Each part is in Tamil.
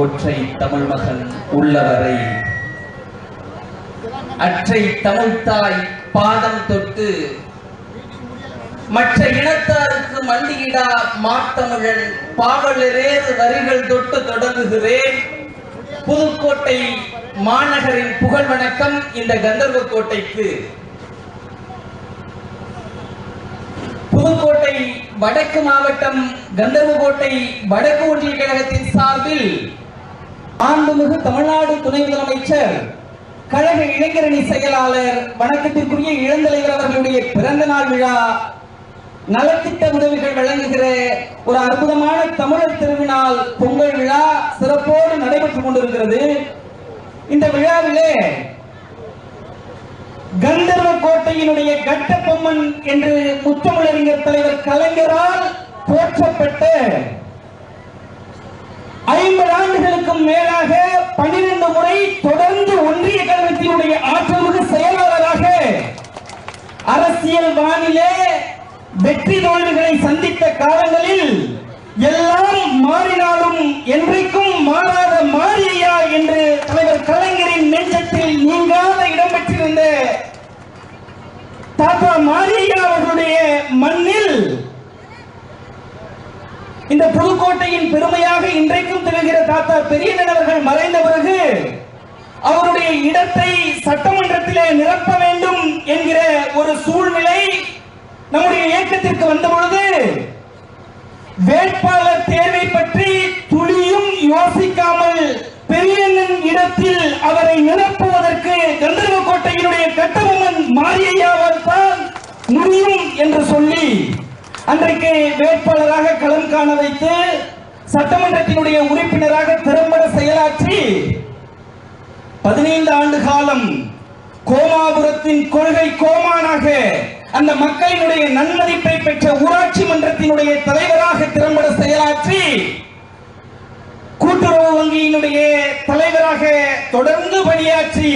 ஒற்றை தமிழ் மகன் உள்ளவரை அற்றை தமிழ்த்தாய் பாதம் தொட்டு மற்ற இனத்தாருக்கு மண்டியிடா மாத்தமிழன் பாவலரேறு வரிகள் தொட்டு தொடங்குகிறேன். புதுக்கோட்டை மாநகரின் புகழ் வணக்கம் இந்த கந்தர்வ கோட்டைக்கு. புதுக்கோட்டை வடக்கு மாவட்டம் கந்தர்வகோட்டை வடக்கு ஒன்றிய கழகத்தின் சார்பில் மாண்புமிகு தமிழ்நாடு துணை முதலமைச்சர் கழக இளைஞரணி செயலாளர் வணக்கத்திற்குரிய இளந்தலைவர் அவர்களுடைய பிறந்த நாள் விழா நலத்திட்ட உதவிகள் வழங்குகிற ஒரு அற்புதமான தமிழர் திருவிழால் பொங்கல் விழா சிறப்போடு நடைபெற்றுக் கொண்டிருக்கிறது. இந்த விழாவிலே கந்தர்வ கோட்டையினுடைய கட்டபொம்மன் என்று முத்தமிழறிஞர் தலைவர் கலைஞரால் போற்றப்பட்ட 50 ஆண்டுகளுக்கும் மேலாக 12 முறை தொடர்ந்து ஒன்றிய கழகத்தினுடைய ஆற்றல்மிகு செயலாளராக அரசியல் வானிலே வெற்றி தோல்விகளை சந்தித்த காலங்களில் எல்லாம் மாறினாலும் என்றைக்கும் மாறாத மாரியையா என்று தலைவர் கலைஞரின் நெஞ்சத்தில் நீங்காத இடம் பெற்றிருந்த தாத்தா மாரியையா அவர்களுடைய மண்ணில் இந்த புதுக்கோட்டையின் பெருமையாக இன்றைக்கும் திகழ்கிற தாத்தா பெரியண்ணன் அவர்கள் மறைந்த பிறகு அவருடைய இடத்தை சட்டமன்றத்திலே நிரப்ப வேண்டும் என்கிற ஒரு சூழ்நிலை நம்முடைய இயக்கத்திற்கு வந்த பொழுது வேட்பாளர் தேர்வை பற்றி துளியும் யோசிக்காமல் பெரியண்ணன் இடத்தில் அவரை நிரப்புவதற்கு கந்தர்வகோட்டையினுடைய கட்டபொம்மன் மாரியையாவால் தான் முடியும் என்று சொல்லி அன்றைக்கு வேட்பாளராக களம் காண வைத்து சட்டமன்றத்தினுடைய உறுப்பினராக திறம்பட செயலாற்றி 15 ஆண்டு காலம் கோமாபுரத்தின் கொள்கை கோமானாக அந்த மக்களினுடைய நன்மதிப்பை பெற்ற ஊராட்சி மன்றத்தினுடைய தலைவராக திறம்பட செயலாற்றி கூட்டுறவு வங்கியினுடைய தலைவராக தொடர்ந்து பணியாற்றி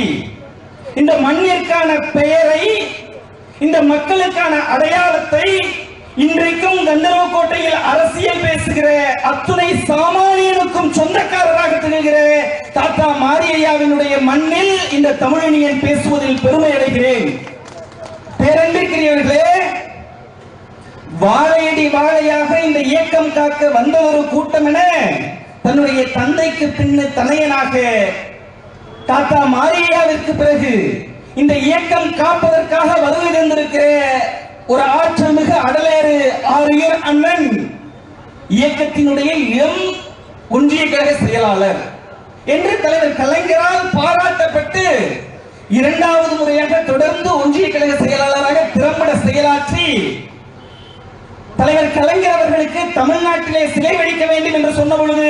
இந்த மண்ணிற்கான பெயரை இந்த மக்களுக்கான அடையாளத்தை இன்றைக்கும் கந்தர்வகோட்டையில் அரசியல் பேசுகிற அத்துணை சாமானியனுக்கும் சொந்தக்காரராக திகழ்கிற தாத்தா மாரியையாவினுடைய மண்ணில் இந்த தமிழனியன் பேசுவதில் பெருமை அடைகிறேன். பேரன்பிற்குரியவர்களே, வாழையடி வாழையாக இந்த இயக்கம் காக்க வந்த ஒரு கூட்டம் என தன்னுடைய தந்தைக்கு பின்னு தனையனாக தாத்தா மாரியையாவிற்கு பிறகு இந்த இயக்கம் காப்பதற்காக வருகை தந்திருக்கிற ஒரு ஆற்றல் மிகு அடலேறு ஆரியர் அண்ணன் இயக்கத்தினுடைய இளம் ஒன்றிய கழக செயலாளர் என்று தலைவர் கலைஞரால் பாராட்டப்பட்டு 2வது முறையாக தொடர்ந்து ஒன்றிய கழக செயலாளராக திறம்பட செயலாற்றி தலைவர் கலைஞர் அவர்களுக்கு தமிழ்நாட்டிலே சிலை வைக்க வேண்டும் என்று சொன்ன பொழுது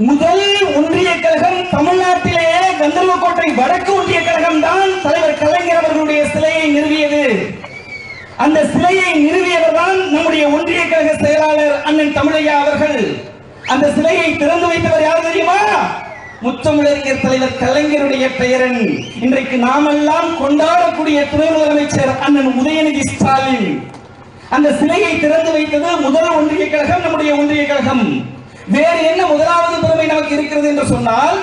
முதல் ஒன்றிய கழகம் தமிழ்நாட்டிலேயே கந்தர்வகோட்டை வடக்கு ஒன்றிய கழகம் தான் தலைவர் கலைஞர் அவர்களுடைய சிலையை நிறுவியது. அந்த சிலையை நிறுவியவர் தான் நம்முடைய ஒன்றிய கழக செயலாளர் அண்ணன் தமிழையா அவர்கள். அந்த சிலையை திறந்து வைத்தவர் யார் தெரியுமா? முத்தமிழறிஞர் தலைவர் கலைஞருடைய பெயரன் இன்றைக்கு நாமெல்லாம் கொண்டாடக்கூடிய துணை முதலமைச்சர் அண்ணன் உதயநிதி ஸ்டாலின். அந்த சிலையை திறந்து வைத்தது முதல் ஒன்றிய கழகம், நம்முடைய ஒன்றிய கழகம். வேறு என்ன முதலாவது பெருமை நமக்கு இருக்கிறது என்று சொன்னால்,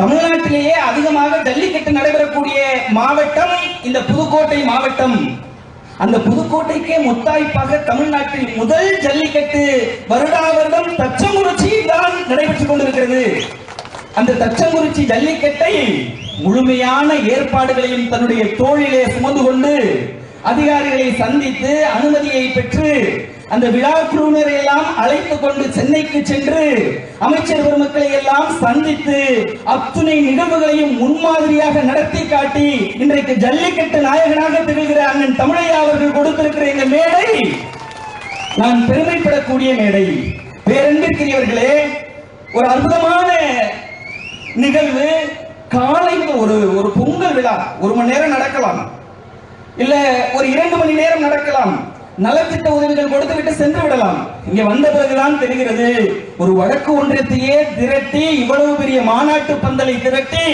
தமிழ்நாட்டிலேயே அதிகமாக ஜல்லிக்கட்டு நடைபெறக்கூடிய மாவட்டம் இந்த புதுக்கோட்டை மாவட்டம். அந்த புதுக்கோட்டைக்கே முத்தாய்ப்பாக தமிழ்நாட்டில் முதல் ஜல்லிக்கட்டு வருடா வருடம் தச்சங்குறிச்சியில் தான் நடைபெற்றுக் கொண்டிருக்கிறது. அந்த தச்சங்குறிச்சி ஜல்லிக்கட்டை முழுமையான ஏற்பாடுகளையும் தன்னுடைய தோளிலே சுமந்து கொண்டு அதிகாரிகளை சந்தித்து அனுமதியை பெற்று அந்த விழா குழுவினரை எல்லாம் அழைத்துக் கொண்டு சென்னைக்கு சென்று அமைச்சர் பெருமக்களை எல்லாம் சந்தித்து அத்துணை நிகழ்வுகளையும் முன்மாதிரியாக நடத்தி காட்டி இன்றைக்கு ஜல்லிக்கட்டு நாயகனாக திகழ்கிற அண்ணன் தமிழையா அவர்கள் கொடுத்திருக்கிற இந்த மேடை நான் பெருமைப்படக்கூடிய மேடை. பேரன்பிற்குரியவர்களே, ஒரு அற்புதமான நிகழ்வு. காலையில் ஒரு பொங்கல் விழா 1 மணி நேரம் நடக்கலாம், இல்ல ஒரு 2 மணி நேரம் நடக்கலாம். நலத்திட்ட உதவிகள் கொடுத்துவிட்டு சென்று விடலாம். இங்க வந்த பிறகுதான் தெரிகிறது, ஒரு வடக்கு ஒன்றியத்தையே திரட்டி, இவ்வளவு பெரிய மாநாட்டு பந்தலை திரட்டி,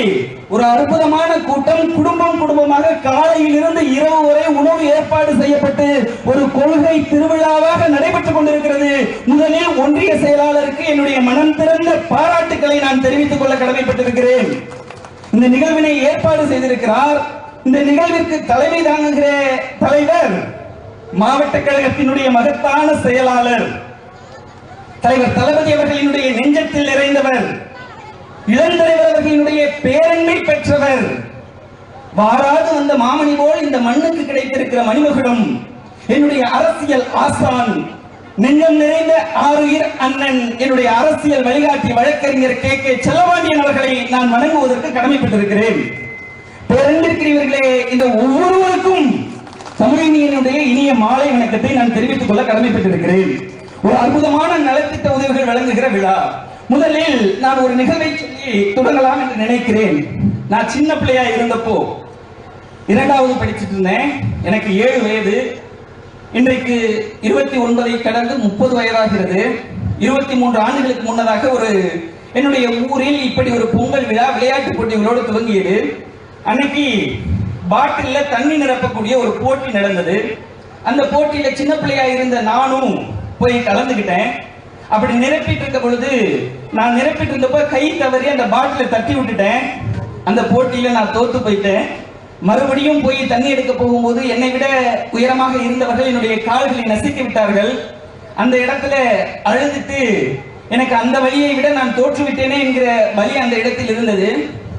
ஒரு அற்புதமான கூட்டம், குடும்பம் குடும்பமாக காலையில் இருந்து இரவு வரை உணவு ஏற்பாடு செய்யப்பட்டு ஒரு கொள்கை திருவிழாவாக நடைபெற்றுக் கொண்டிருக்கிறது. முதலில் ஒன்றிய செயலாளருக்கு என்னுடைய மனம் திறந்த பாராட்டுக்களை நான் தெரிவித்துக் கொள்ள கடமைப்பட்டிருக்கிறேன். இந்த நிகழ்வினை ஏற்பாடு செய்திருக்கிறார். இந்த நிகழ்விற்கு தலைமை தாங்குகிற தலைவர், மாவட்ட கழகத்தினுடைய மகத்தான செயலாளர் தலைவர் தளபதி அவர்களினுடைய நெஞ்சத்தில் நிறைந்தவர், இளந்தலைவர் அவர்களினுடைய பேரன்மை பெற்றவர், வாராது வந்த மாமணி போல் இந்த மண்ணுக்கு கிடைத்திருக்கிற மணிமகுடம், என்னுடைய அரசியல் ஆசான், நெஞ்சம் நிறைந்த ஆருயிர் அண்ணன், என்னுடைய அரசியல் வழிகாட்டி வழக்கறிஞர் கே கே செல்லவாண்டியன் அவர்களை நான் வணங்குவதற்கு கடமைப்பட்டிருக்கிறேன். பேரன்பிற்குரியவர்களே, இந்த ஒவ்வொருவருக்கும் தமிழினியனுடைய இனிய மாலை வணக்கத்தை நான் தெரிவித்துக் கொள்ள கடமைப்பட்டிருக்கிறேன். ஒரு அற்புதமான நலத்திட்ட உதவிகள் வழங்குகிற விழா. முதலில் நான் ஒரு நிகழ்வை சொல்லி தொடங்கலாம் என்று நினைக்கிறேன். நான் சின்ன பிள்ளையா இருந்தப்போ 2வது படிச்சுட்டு இருந்தேன். எனக்கு 7 வயது. இன்றைக்கு 29 கடந்து 30 வயதாகிறது. 23 ஆண்டுகளுக்கு முன்னதாக ஒரு என்னுடைய ஊரில் இப்படி ஒரு பொங்கல் விழா விளையாட்டு போட்டிகளோடு துவங்கியது. அன்னைக்கு பாட்டில்ல தண்ணி நிரப்பக்கூடிய ஒரு போட்டி நடந்தது. அந்த போட்டியில சின்ன பிள்ளையா இருந்த நானும் போய் கலந்துகிட்டேன். அப்படி நிரப்பிட்டு இருக்க பொழுது, நான் நிரப்பிட்டு இருந்தப்ப கை தவறி அந்த பாட்டில தட்டி விட்டுட்டேன். அந்த போட்டியில நான் தோத்து போயிட்டேன். மறுபடியும் போய் தண்ணி எடுக்க போகும்போது என்னை விட உயரமாக இருந்தவர்கள் என்னுடைய கால்களை நசுக்கி விட்டார்கள். அந்த இடத்துல அழுதுட்டு, எனக்கு அந்த வழியை விட நான் தோற்று விட்டேனே என்கிற வழி அந்த இடத்தில் இருந்தது.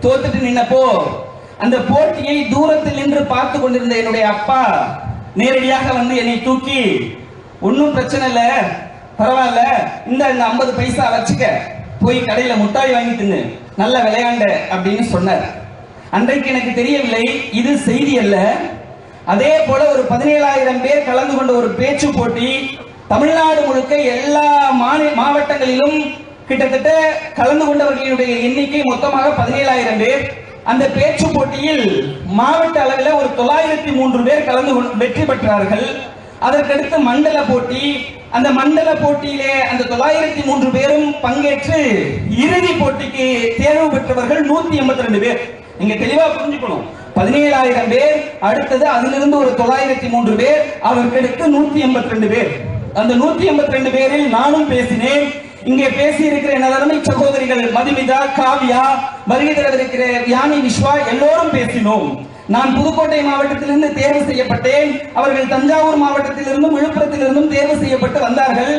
தோத்துட்டு நின்னப்போ அந்த போட்டியை தூரத்தில் நின்று பார்த்து கொண்டிருந்த என்னுடைய அப்பா நேரடியாக வந்து என்னை தூக்கி, ஒன்னும் பிரச்சனை இல்ல, பரவாயில்ல, இந்த 50 பைசா வச்சுக்க, போய் கடையில முட்டாய் வாங்கி தின்னு, நல்ல விளையாண்ட அப்படின்னு சொன்னார். அன்றைக்கு எனக்கு தெரியவில்லை இது செய்தி அல்ல. அதே போல ஒரு 17,000 பேர் கலந்து கொண்ட ஒரு பேச்சு போட்டி, தமிழ்நாடு முழுக்க எல்லா மாவட்டங்களிலும் கிட்டத்தட்ட கலந்து கொண்டவர்களுடைய எண்ணிக்கை மொத்தமாக 17,000 பேர். அந்த பேச்சு போட்டியில் மாவட்ட அளவில் ஒரு 903 பேர் கலந்து வெற்றி பெற்றார்கள். அதற்கடுத்து மண்டல போட்டி. அந்த மண்டல போட்டியிலே அந்த 903 பேரும் பங்கேற்று இறுதி போட்டிக்கு தேர்வு பெற்றவர்கள் 182 பேர். நீங்க தெளிவா புரிஞ்சுக்கணும், 17,000 பேர், அடுத்தது அதிலிருந்து ஒரு 903 பேர், அதற்கடுத்து 182 பேர். அந்த 182 பேரில் நானும் பேசினேன். இங்கே பேசி இருக்கிற நலமை சகோதரிகள் மதுமிதா, காவியா, வருகை தரவிருக்கிற யானி, விஸ்வா எல்லோரும் பேசினோம். நான் புதுக்கோட்டை மாவட்டத்திலிருந்து தேர்வு செய்யப்பட்டேன். அவர்கள் தஞ்சாவூர் மாவட்டத்திலிருந்தும் விழுப்புரத்திலிருந்தும் தேர்வு செய்யப்பட்டு வந்தார்கள்.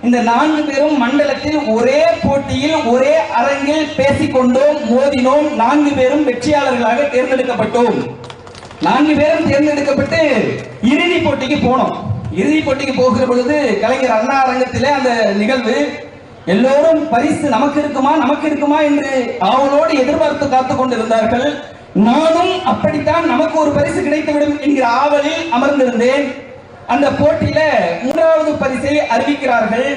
இந்த 4 பேரும் மண்டலத்தில் ஒரே போட்டியில் ஒரே அரங்கில் பேசிக்கொண்டோம், மோதினோம். 4 பேரும் வெற்றியாளர்களாக தேர்ந்தெடுக்கப்பட்டோம். 4 பேரும் தேர்ந்தெடுக்கப்பட்டு இறுதி போட்டிக்கு போனோம். இறுதி போட்டிக்கு போகிற பொழுது கலைஞர் அண்ணா அரங்கத்திலே அந்த நிகழ்வு. எல்லோரும் பரிசு நமக்கு இருக்குமா என்று ஆவலோடு எதிர்பார்த்து காத்துக் கொண்டிருந்தார்கள். நானும் அப்படித்தான், நமக்கு ஒரு பரிசு கிடைத்துவிடும் என்கிற ஆவலில் அமர்ந்திருந்தேன். அந்த போட்டியில 3வது பரிசை அறிவிக்கிறார்கள்.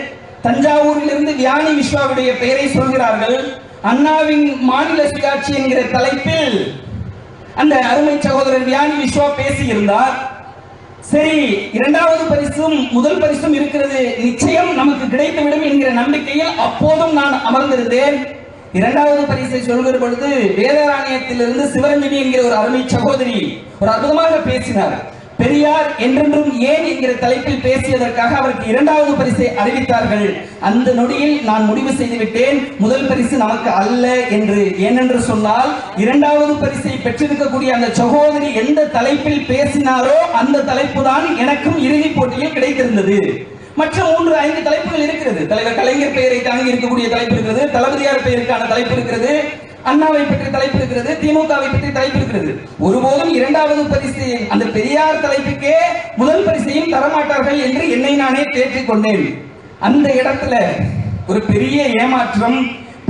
தஞ்சாவூரில் இருந்து வியானி விஸ்வாவுடைய பெயரை சொல்கிறார்கள். அண்ணாவின் மாநில சுயாட்சி என்கிற தலைப்பில் அந்த அருமை சகோதரர் வியானி விஸ்வா பேசியிருந்தார். சரி, 2வது பரிசும் முதல் பரிசும் இருக்கிறது, நிச்சயம் நமக்கு கிடைத்துவிடும் என்கிற நம்பிக்கையில் அப்போதும் நான் அமர்ந்திருந்தேன். 2வது பரிசை சொல்கிற பொழுது வேதாரண்யத்திலிருந்து சிவரஞ்சனி என்கிற ஒரு அருமை சகோதரி ஒரு அற்புதமாக பேசினார். பெரியார் என்றென்றும் ஏன் என்கிற தலைப்பில் பேசியதற்காக அவருக்கு 2வது பரிசை அறிவித்தார்கள். அந்த நொடியில் நான் முடிவு செய்துவிட்டேன், முதல் பரிசு நமக்கு அல்ல என்று. ஏனென்று சொன்னால் 2வது பரிசை பெற்றிருக்கக்கூடிய அந்த சகோதரி எந்த தலைப்பில் பேசினாரோ அந்த தலைப்பு தான் எனக்கும் இறுதி போட்டியில் கிடைத்திருந்தது. மற்ற 3-5 தலைப்புகள் இருக்கிறது. தலைவர் கலைஞர் பெயரை தாங்கி இருக்கக்கூடிய தலைப்பு இருக்கிறது, தளபதியார் பெயருக்கான தலைப்பு இருக்கிறது, அண்ணாவை பற்றி தலைப்பு இருக்கிறது, திமுகவை பற்றி தலைப்பு இருக்கிறது. ஒருபோதும் 2வது பரிசு அந்த பெரியார் தலைப்புக்கே முதல் பரிசையும் தரமாட்டார்கள் என்று என்னை நானே தேற்றிக் கொண்டேன். அந்த இடத்துல ஒரு பெரிய ஏமாற்றம்,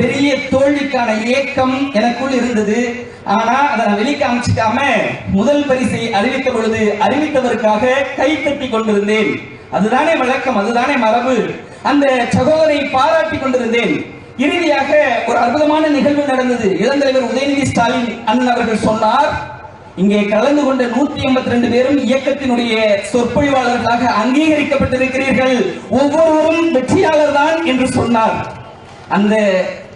பெரிய தோல்விக்கான ஏக்கம் எனக்குள் இருந்தது. ஆனா அதை நான் வெளிக்க அமைச்சிக்காம முதல் பரிசை அறிவித்த பொழுது அறிவித்ததற்காக கை தட்டி கொண்டிருந்தேன். அதுதானே வழக்கம், அதுதானே மரபு. அந்த சகோதரை பாராட்டி கொண்டிருந்தேன். இறுதியாக ஒரு அற்புதமான நிகழ்வு நடந்தது. இளந்தலைவர் உதயநிதி ஸ்டாலின் அண்ணன் அவர்கள் சொன்னார், இங்கே கலந்து கொண்ட 182 பேரும் இயக்கத்தினுடைய சொற்பொழிவாளர்களாக அங்கீகரிக்கப்பட்டிருக்கிறீர்கள். ஒவ்வொருவரும் வெற்றியாளர் தான் என்று சொன்னார். அந்த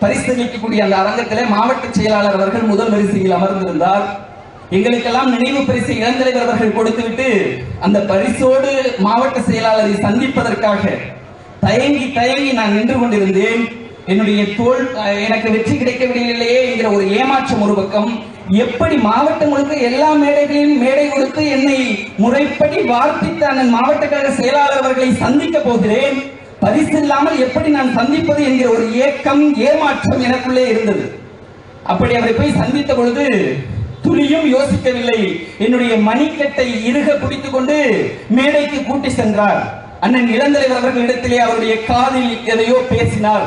பரிசளிக்கக்கூடிய அந்த அரங்கத்திலே மாவட்ட செயலாளர் அவர்கள் முதல் வரிசையில் அமர்ந்திருந்தார். எங்களுக்கெல்லாம் நினைவு பரிசு இளந்தலைவர் அவர்கள் கொடுத்துவிட்டு அந்த பரிசோடு மாவட்ட செயலாளரை சந்திப்பதற்காக தயங்கி நான் நின்று கொண்டிருந்தேன். என்னுடைய எனக்கு வெற்றி கிடைக்கவில்லையே என்கிற ஒரு ஏமாற்றம் ஒரு பக்கம். எப்படி மாவட்டம் முழுக்க எல்லா மேடைகளையும் மேடை கொடுத்து என்னை முறைப்படி வார்ப்பித்த அந்த மாவட்ட கழக செயலாளர் அவர்களை சந்திக்க போகிறேன், பரிசு இல்லாமல் எப்படி நான் சந்திப்பது என்கிற ஒரு ஏக்கம் ஏமாற்றம் எனக்குள்ளே இருந்தது. அப்படி அவரை போய் சந்தித்த பொழுது துளியும் யோசிக்கவில்லை. என்னுடைய மணிக்கட்டை இறுக பிடித்துக் கொண்டு மேடைக்கு கூட்டி சென்றார். அண்ணன் இளந்தலைவர் அவர்களிடத்திலே அவருடைய காதில் எதையோ பேசினார்.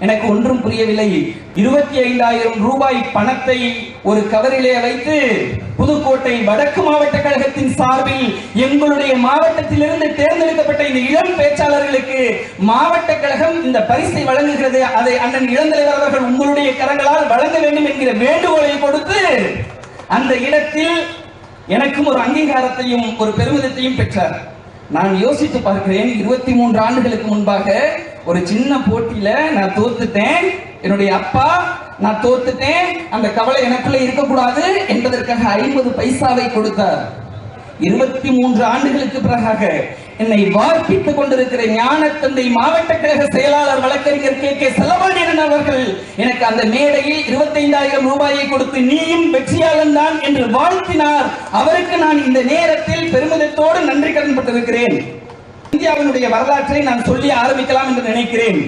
எனக்கு ஒன்றும் புரியவில்லை. 25,000 ரூபாய் பணத்தை ஒரு கவரிலே வைத்து புதுக்கோட்டை வடக்கு மாவட்ட கழகத்தின் சார்பில் எங்களுடைய மாவட்டத்திலிருந்து தேர்ந்தெடுக்கப்பட்ட இந்த இளம் பேச்சாளர்களுக்கு மாவட்ட கழகம் இந்த பரிசை வழங்குகிறது, அதை அண்ணன் இளந்தலைவர் அவர்கள் உங்களுடைய கரங்களால் வழங்க வேண்டும் என்கிற வேண்டுகோளை கொடுத்து அந்த இடத்தில் எனக்கும் ஒரு அங்கீகாரத்தையும் ஒரு பெருமிதத்தையும் பெற்றார். நான் யோசித்து பார்க்கிறேன், 23 ஆண்டுகளுக்கு முன்பாக ஒரு சின்ன போட்டியில நான் தோத்துட்டேன். என்னுடைய அப்பா நான் தோத்துட்டேன், அந்த கவலை எனக்குள்ள இருக்கக்கூடாது என்பதற்காக 50 பைசாவை கொடுத்தார். 23 ஆண்டுகளுக்கு பிறகாக என்னை வார்ப்பித்துக் கொண்டிருக்கிற ஞானத்தந்தை மாவட்ட கழக செயலாளர் வழக்கறிஞர் கே செல்லபாண்டியன் அவர்கள் எனக்கு அந்த மேடையில் 25,000 ரூபாயை கொடுத்து நீயும் வெற்றியாளன் தான் என்று வாழ்த்தினார். அவருக்கு நான் இந்த நேரத்தில் பெருமிதத்தோடு நன்றி கடன் பட்டிருக்கிறேன். இந்தியாவினுடைய வரலாற்றை நான் சொல்லி ஆரம்பிக்கலாம் என்று நினைக்கிறேன்.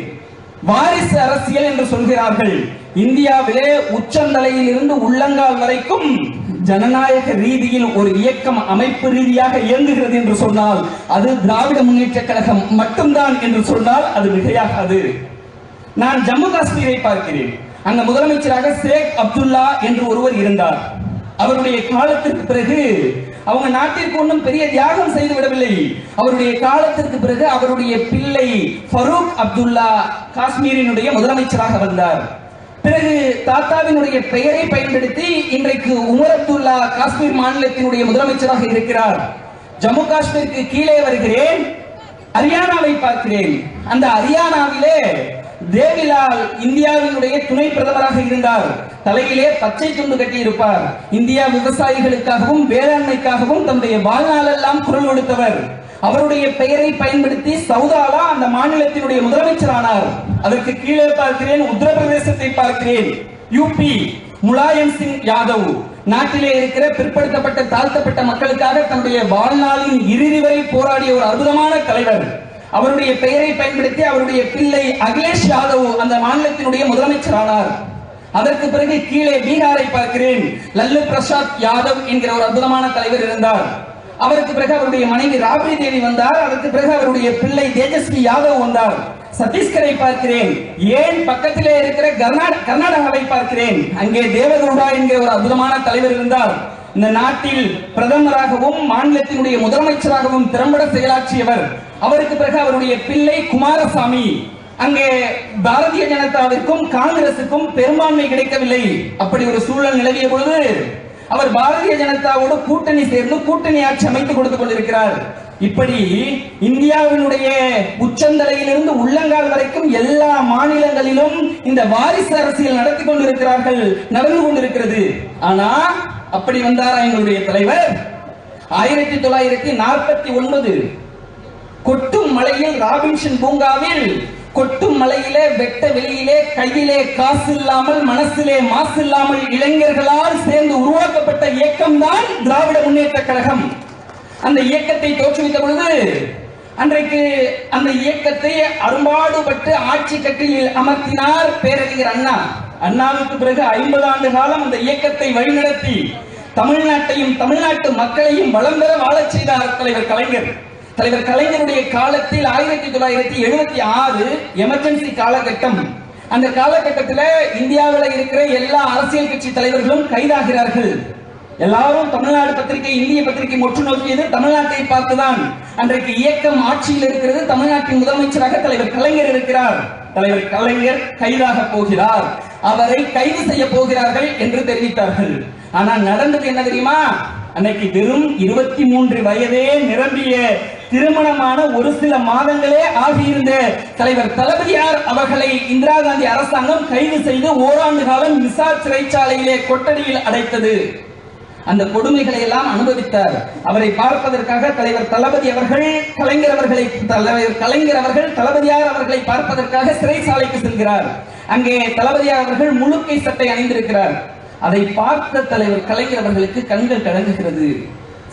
வாரிசு அரசியல் என்று சொல்கிறார்கள். இந்தியாவிலே உச்சந்தலையில் இருந்து உள்ளங்கால் வரைக்கும் ஜனநாயக ரீதியில் ஒரு இயக்கம் அமைப்பு ரீதியாக இயங்குகிறது என்று சொன்னால் அது திராவிட முன்னேற்ற கழகம் மட்டும்தான் என்று சொன்னால் அது மிகையாகாது. நான் ஜம்மு காஷ்மீரை பார்க்கிறேன். அங்க முதலமைச்சராக ஷேக் அப்துல்லா என்று ஒருவர் இருந்தார். அவருடைய காலத்திற்கு பிறகு அவங்க நாட்டிற்கு ஒன்றும் பெரிய தியாகம் செய்து விடவில்லை. அவருடைய காலத்திற்கு பிறகு அவருடைய பிள்ளை ஃபரூக் அப்துல்லா காஷ்மீரினுடைய முதலமைச்சராக வந்தார். பிறகு தாத்தாவினுடைய பெயரை பயன்படுத்தி இன்றைக்கு உமர் அப்துல்லா காஷ்மீர் மாநிலத்தினுடைய முதலமைச்சராக இருக்கிறார். ஜம்மு காஷ்மீருக்கு கீழே வருகிறேன், ஹரியானாவை பார்க்கிறேன். அந்த ஹரியானாவிலே தேவிலால் இந்தியாவினுடைய துணை பிரதமராக இருந்தார். தலையிலே பச்சை துண்டு கட்டி இருப்பார். இந்தியா விவசாயிகளுக்காகவும் வேளாண்மைக்காகவும் தன்னுடைய வாழ்நாளெல்லாம் குரல் கொடுத்தவர். அவருடைய பெயரை பயன்படுத்தி சவுதாலா அந்த மாநிலத்தினுடைய முதலமைச்சரானார். அதற்கு கீழே பார்க்கிறேன், உத்தரப்பிரதேசத்தை பார்க்கிறேன். யூபி முலாயம் சிங் யாதவ் நாட்டிலே இருக்கிற பிற்படுத்தப்பட்ட தாழ்த்தப்பட்ட மக்களுக்காக தன்னுடைய வாழ்நாளின் இறுதி வரை போராடிய ஒரு அற்புதமான தலைவர். அவருடைய பெயரை பயன்படுத்தி அவருடைய பிள்ளை அகிலேஷ் யாதவ் அந்த மாநிலத்தினுடைய முதலமைச்சரானார். அதற்கு பிறகு கீழே பீகாரை பார்க்கிறேன். லல்லு பிரசாத் யாதவ் என்கிற ஒரு அற்புதமான தலைவர் இருந்தார். அவருக்கு பிறகு அவருடைய மனைவி ராப்ரி தேவி வந்தார். அதற்கு பிறகு அவருடைய பிள்ளை தேஜஸ்வி யாதவ் வந்தார். சத்தீஸ்கரை பார்க்கிறேன். ஏன் பக்கத்திலே இருக்கிற கர்நாடகாவை பார்க்கிறேன். அங்கே தேவகவுடா என்கிற ஒரு அற்புதமான தலைவர் இருந்தார். இந்த நாட்டில் பிரதமராகவும் மாநிலத்தினுடைய முதலமைச்சராகவும் திறம்பட செயலாற்றியவர். அவருக்கு பிறகு அவருடைய பிள்ளை குமாரசாமி. அங்கே பாரதிய ஜனதாவிற்கும் காங்கிரசுக்கும் பெரும்பான்மை கிடைக்கவில்லை. அப்படி ஒரு சூழல் நிலவிய பொழுது அவர் பாரதிய ஜனதாவோடு கூட்டணி சேர்ந்து கூட்டணி ஆட்சி அமைத்துக் கொடுத்துக் கொண்டிருக்கிறார். இப்படி இந்தியாவினுடைய உச்சந்தலையிலிருந்து உள்ளங்கால் வரைக்கும் எல்லா மாநிலங்களிலும் இந்த வாரிசு அரசியல் நடத்தி கொண்டிருக்கிறார்கள், நடந்து கொண்டிருக்கிறது. ஆனா அப்படி வந்தாரா எங்களுடைய தலைவர்? 1949 கொட்டும் மலையில் ராபின்சன் பூங்காவில் கொட்டும் மலையிலே வெட்ட வெளியிலே கையிலே காசு இல்லாமல் மனசிலே மாசு இல்லாமல் இளைஞர்களால் சேர்ந்து உருவாக்கப்பட்ட இயக்கம் தான் திராவிட முன்னேற்ற கழகம். அந்த இயக்கத்தை தோற்றுவித்த பொழுது அன்றைக்கு அந்த இயக்கத்தை அரும்பாடுபட்டு ஆட்சி கட்டிலில் அமர்த்தினார் பேரறிஞர் அண்ணா. அண்ணாவுக்கு பிறகு 50 ஆண்டு காலம் அந்த இயக்கத்தை வழிநடத்தி தமிழ்நாட்டையும் தமிழ்நாட்டு மக்களையும் வளம் பெற வாழச் செய்தார் தலைவர் கலைஞர். தலைவர் கலைஞருடைய காலத்தில் 1976 எமர்ஜென்சி காலகட்டம். அந்த காலகட்டத்தில் இந்தியாவில் இருக்கிற எல்லா அரசியல் கட்சி தலைவர்களும் கைதாகிறார்கள். எல்லாரும் தமிழ்நாடு பத்திரிகை இந்திய பத்திரிகை முற்று நோக்கியது தமிழ்நாட்டை பார்த்துதான். அன்றைக்கு இயக்கம் ஆட்சியில் இருக்கிறது. தமிழ்நாட்டின் முதலமைச்சராக தலைவர் கலைஞர் இருக்கிறார். தலைவர் கலைஞர் கைதாக போகிறார், அவரை கைது செய்ய போகிறார்கள் என்று தெரிவித்தார்கள். ஆனால் நடந்தது என்ன தெரியுமா? அன்னைக்கு வெறும் 23 வயதே நிரம்பிய திருமணமான ஒரு சில மாதங்களே ஆகியிருந்த தலைவர் தளபதியார் அவர்களை இந்திரா காந்தி அரசாங்கம் கைது செய்து ஓராண்டு காலம் மிசார் சிறைச்சாலையிலே கொட்டடியில் அடைத்தது. அந்த கொடுமைகளை எல்லாம் அனுபவித்தார். அவரை பார்ப்பதற்காக தலைவர் தளபதி அவர்கள் கலைஞர் அவர்கள் தளபதியார் அவர்களை பார்ப்பதற்காக சிறைச்சாலைக்கு செல்கிறார். அங்கே தளபதியார் அவர்கள் முழுக்கை சட்டை அணிந்திருக்கிறார். அதை பார்த்த தலைவர் கலைஞர் அவர்களுக்கு கண்கள் கலங்குகிறது.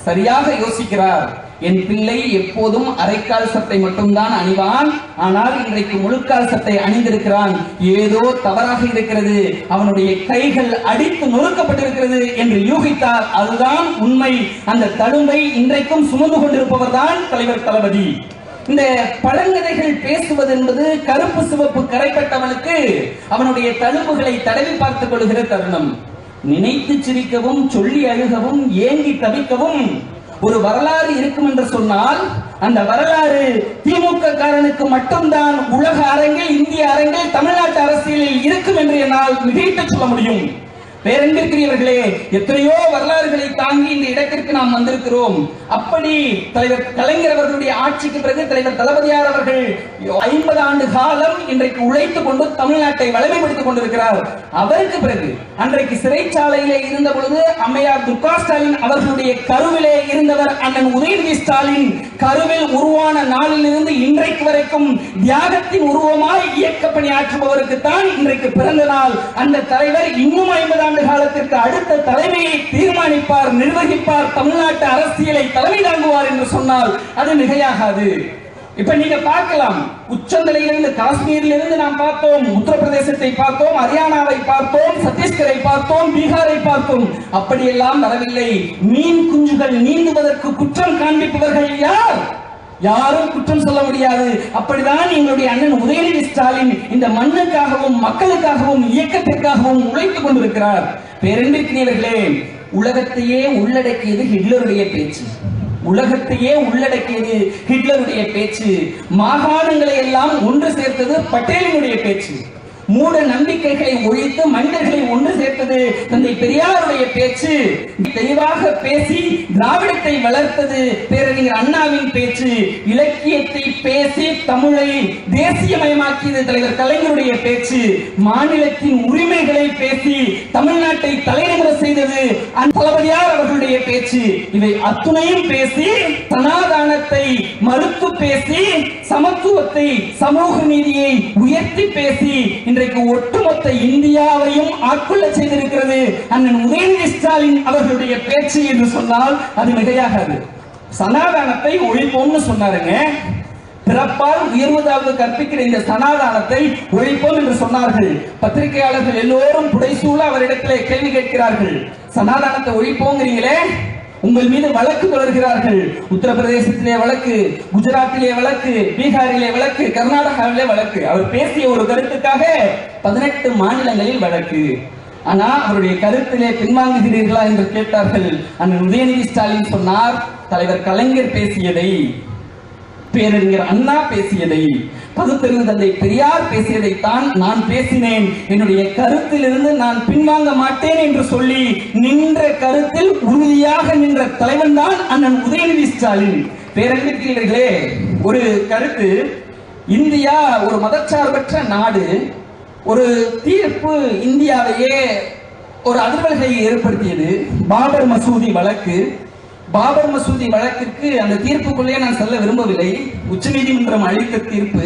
சரியாக யோசிக்கிறார், என் பிள்ளை எப்போதும் அரைக்கால் சட்டை மட்டும்தான் அணிவான், ஆனால் இன்றைக்கு முழுக்கால் சட்டை அணிந்திருக்கிறான், ஏதோ தவறாக இருக்கிறது, அவனுடைய கைகள் அடித்து நொறுக்கப்பட்டிருக்கிறது என்று யூகித்தார். அதுதான் உண்மை. அந்த தழும்பை இன்றைக்கும் சுமந்து கொண்டிருப்பவர் தான் தலைவர் தளபதி. இந்த பழங்கதைகள் பேசுவது என்பது கருப்பு சிவப்பு கரைப்பட்டவனுக்கு அவனுடைய தழும்புகளை தடவி பார்த்துக் கொள்கிற தருணம். நினைத்து சிரிக்கவும், சொல்லி அழுகவும், ஏங்கி தவிக்கவும் ஒரு வரலாறு இருக்கும் என்று சொன்னால் அந்த வரலாறு திமுக காரனுக்கு மட்டும்தான் உலக அரங்கில், இந்திய அரங்கில், தமிழ்நாட்டு அரசியலில் இருக்கும் என்று என்னால் மிகைத்து சொல்ல முடியும். பேரன்பிற்குரியவர்களே, எத்தனையோ வரலாறுகளை தாங்கி இந்த இடத்திற்கு நாம் வந்திருக்கிறோம். அப்படி தலைவர் கலைஞர் அவர்களுடைய ஆட்சிக்கு பிறகு தலைவர் தளபதியார் அவர்கள் 50 ஆண்டு காலம் இன்றைக்கு உழைத்துக் கொண்டு தமிழ்நாட்டை வலிமைப்படுத்திக் கொண்டிருக்கிறார். அவருக்கு பிறகு அன்றைக்கு சிறைச்சாலையிலே இருந்த பொழுது அம்மையார் துர்கா ஸ்டாலின் அவர்களுடைய கருவிலே இருந்தவர் அண்ணன் உதயநிதி ஸ்டாலின். கருவில் உருவான நாளிலிருந்து இன்றைக்கு வரைக்கும் தியாகத்தின் உருவமாய் இயக்கப்பணி ஆற்றுபவருக்கு தான் இன்றைக்கு பிறந்த நாள். அந்த தலைவர் இன்னும் 50 ஆண்டு காலத்திற்கு அடுத்த தலைமையை தீர்மானிப்பார், நிர்வகிப்பார், தமிழ்நாட்டு அரசியலை தலைமை தாங்குவார் என்று சொன்னால் அது மிகையாகாது. இப்ப நீங்க பார்க்கலாம், உச்சந்தலையிலிருந்து காஷ்மீரிலிருந்து நாம் பார்த்தோம், உத்தரப்பிரதேசத்தை பார்த்தோம், ஹரியானாவை பார்த்தோம், சத்தீஸ்கரை பார்த்தோம், பீகாரை பார்த்தோம். அப்படியெல்லாம் வரவில்லை. மீன் குஞ்சுகள் நீந்துவதற்கு குற்றம் காண்பிப்பவர்கள் யார்? யாரும் குற்றம் சொல்ல முடியாது. அப்படிதான் எங்களுடைய அண்ணன் உதயநிதி ஸ்டாலின் இந்த மண்ணுக்காகவும் மக்களுக்காகவும் இயக்கத்திற்காகவும் உழைத்துக் கொண்டிருக்கிறார். பேரன்பிற்குரியவர்களே, உலகத்தையே உள்ளடக்கியது ஹிட்லருடைய பேச்சு. உலகத்தையே உள்ளடக்கியது ஹிட்லருடைய பேச்சு. மாகாணங்களை எல்லாம் ஒன்று சேர்த்தது பட்டேலினுடைய பேச்சு. மூட நம்பிக்கைகளை ஒழித்து மனிதர்களை ஒன்று சேர்த்தது தந்தை பெரியாருடைய பேச்சு. தெளிவாக பேசி திராவிடத்தை வளர்த்தது பேரறிஞர் அண்ணாவின் பேச்சு. இலக்கியத்தை பேசி தமிழை தேசியமயமாக்கியது தலைவர் கலைஞருடைய பேச்சு. மாநிலத்தின் உரிமைகளை பேசி தமிழ்நாட்டை தலைநிமிர செய்தது தளபதியார் அவர்களுடைய பேச்சு. இவை அத்துணையும் பேசி சனாதானத்தை மறுத்து பேசி சமத்துவத்தை, சமூக நீதியை உயர்த்தி பேசி இன்றைக்கு ஒட்டுமொத்த இந்தியாவையும் ஆட்கொள்ள செய்திருக்கிறது அண்ணன் உதயநிதி ஸ்டாலின் அவர்களுடைய பேச்சு என்று சொன்னால் அது மிகையாகாது. சனாதானத்தை ஒழிப்போம்னு சொன்னாருங்க. பிறப்பால் உயர்வதாவது கற்பிக்கிற இந்த சனாதானத்தை ஒழிப்போம் என்று சொன்னார்கள். பத்திரிகையாளர்கள் எல்லோரும் புடைசூழ அவரிடத்திலே கேள்வி கேட்கிறார்கள். சனாதானத்தை ஒழிப்போங்கிறீங்களே, உங்கள் மீது வழக்கு தொடர்கிறார்கள். உத்தரப்பிரதேசத்திலே வழக்கு, குஜராத்திலே வழக்கு, பீகாரிலே வழக்கு, கர்நாடகாவிலே வழக்கு. அவர் பேசிய ஒரு கருத்துக்காக 18 மாநிலங்களில் வழக்கு. ஆனா அவருடைய கருத்திலே பின்வாங்குகிறீர்களா என்று கேட்டார்கள். அண்ணன் உதயநிதி ஸ்டாலின் சொன்னார், தலைவர் கலைஞர் பேசியதை, பேரறிஞர் அண்ணா பேசியதை, பகுத்தறிவு தந்தை பெரியார் பேசியதை தான் நான் பேசினேன். என்னுடைய கருத்திலிருந்து நான் பின்வாங்க மாட்டேன் என்று சொல்லி நின்ற கருத்தில் உறுதியாக நின்ற தலைவன் தான் அண்ணன் உதயநிதி ஸ்டாலின். பேரன்பிற்குரியவர்களே, ஒரு கருத்து, இந்தியா ஒரு மதச்சார்பற்ற நாடு. ஒரு தீர்ப்பு இந்தியாவையே ஒரு அதிர்வலையை ஏற்படுத்தியது. பாபர் மசூதி வழக்கு. பாபர் மசூதி வழக்கிற்கு அந்த தீர்ப்புக்குள்ளே நான் சொல்ல விரும்பவில்லை. உச்சநீதிமன்றம் அளித்த தீர்ப்பு.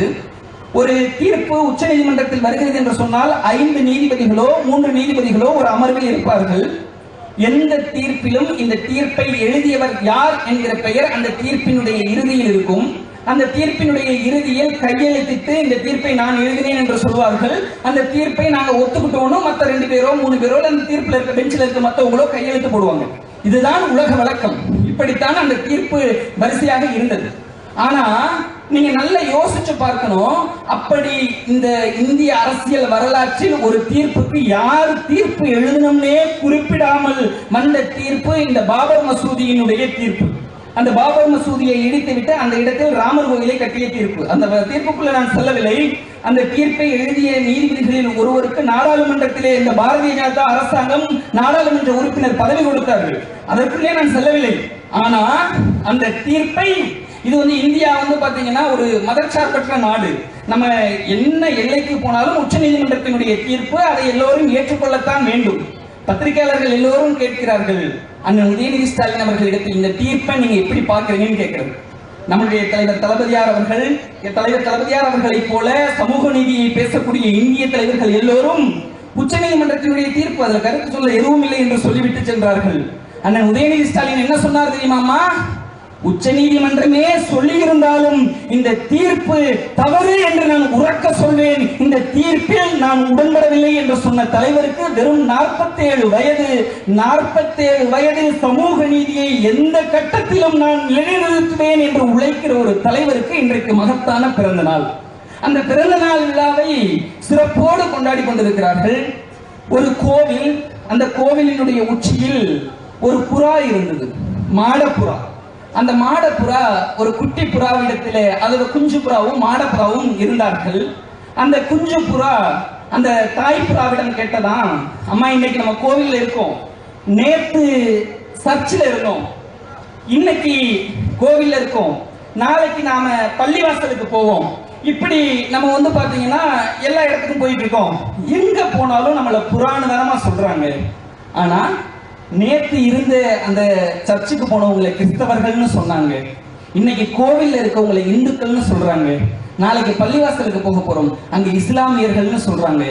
ஒரு தீர்ப்பு உச்சநீதிமன்றத்தில் வருகிறது என்று சொன்னால் 5 நீதிபதிகளோ 3 நீதிபதிகளோ ஒரு அமர்வில் இருப்பார்கள். எந்த தீர்ப்பிலும் இந்த தீர்ப்பை எழுதியவர் யார் என்கிற பெயர் அந்த தீர்ப்பினுடைய இறுதியில் இருக்கும். அந்த தீர்ப்பினுடைய இறுதியில் கையெழுத்திட்டு இந்த தீர்ப்பை நான் எழுதினேன் என்று சொல்வார்கள். அந்த தீர்ப்பை நாங்க ஒத்துக்கிட்டோம், மற்ற 2 பேரோ 3 பேரோ அந்த தீர்ப்பில் இருக்க பெஞ்சில் இருக்க மற்றவங்களோ கையெழுத்து போடுவாங்க. இதுதான் உலக வழக்கம். இப்படித்தான் அந்த தீர்ப்பு வரிசையாக இருந்தது. ஆனா நீங்க நல்லா யோசிச்சு பார்க்கணும், அப்படி இந்த இந்திய அரசியல் வரலாற்றில் ஒரு தீர்ப்புக்கு யார் தீர்ப்பு எழுதணும்னே குறிப்பிடாமல் வந்த தீர்ப்பு இந்த பாபர் மசூதியினுடைய தீர்ப்பு. அந்த பாபர் மசூதியை இடித்துவிட்டு அந்த இடத்தில் ராமர் கோயிலை கட்டிய தீர்ப்பு. அந்த தீர்ப்புக்குள்ள நான் செல்லவில்லை. அந்த தீர்ப்பை எழுதிய நீதிபதிகளில் ஒருவருக்கு நாடாளுமன்றத்திலே இந்த பாரதிய ஜனதா அரசாங்கம் நாடாளுமன்ற உறுப்பினர் பதவி கொடுத்தார்கள். அதற்குள்ளே நான் செல்லவில்லை. ஆனா அந்த தீர்ப்பை இது இந்தியா பாத்தீங்கன்னா ஒரு மதச்சார்பற்ற நாடு. நம்ம என்ன எல்லைக்கு போனாலும் உச்ச நீதிமன்றத்தினுடைய தீர்ப்பு அதை எல்லோரும் ஏற்றுக்கொள்ளத்தான் வேண்டும். பத்திரிகையாளர்கள் எல்லோரும் கேட்கிறார்கள், அண்ணன் உதயநிதி ஸ்டாலின் அவர்களிடத்தில் இந்த தீர்ப்பை நீங்க எப்படி பார்க்கிறீங்கன்னு கேட்கிறது. நம்முடைய தலைவர் தளபதியார் அவர்களை போல சமூக நீதியை பேசக்கூடிய இந்திய தலைவர்கள் எல்லோரும் உச்ச நீதிமன்றத்தினுடைய தீர்ப்பு அதில் கருத்து சொல்ல எதுவும் இல்லை என்று சொல்லிவிட்டு சென்றார்கள். அண்ணன் உதயநிதி ஸ்டாலின் என்ன சொன்னார் தெரியுமாமா? உச்ச நீதிமன்றமே சொல்லி இருந்தாலும் இந்த தீர்ப்பு தவறு என்று நான் உறக்க சொல்வேன், இந்த தீர்ப்பில் நான் உடன்படவில்லை என்று சொன்ன தலைவருக்கு வெறும் 47 வயதில் சமூக நீதியை எந்த கட்டத்திலும் நான் நிலைநிறுத்துவேன் என்று உழைக்கிற ஒரு தலைவருக்கு இன்றைக்கு மகத்தான பிறந்த நாள். அந்த பிறந்த நாள் விழாவை சிறப்போடு கொண்டாடி கொண்டிருக்கிறார்கள். ஒரு கோவில், அந்த கோவிலினுடைய உச்சியில் ஒரு புறா இருந்தது, மாடப்புறா. அந்த மாடப்புறா ஒரு குட்டி புறாவிடத்திலே, அதோட குஞ்சு புறாவும் மாடப்புறாவும் இருந்தார்கள். அந்த குஞ்சு புறா அந்த தாய் புறாவிடம் கேட்டதான், அம்மா இன்னைக்கு நம்ம கோவில்ல இருக்கோம், நேற்று சர்ச்சில் இருந்தோம், இன்னைக்கு கோவில்ல இருக்கோம், நாளைக்கு நாம பள்ளிவாசலுக்கு போவோம், இப்படி நம்ம பாத்தீங்கன்னா எல்லா இடத்துக்கும் போயிட்டு இருக்கோம், எங்க போனாலும் நம்மள புராணதனமா சொல்றாங்க. ஆனா நேற்று இருந்த அந்த சர்ச்சுக்கு போனவங்களை கிறிஸ்தவர்கள்னு சொன்னாங்க, இன்னைக்கு கோவில்ல இருக்கவங்களை இந்துக்கள்னு சொல்றாங்க, நாளைக்கு பள்ளிவாசலுக்கு போக போறோம் அங்க இஸ்லாமியர்கள்னு சொல்றாங்க.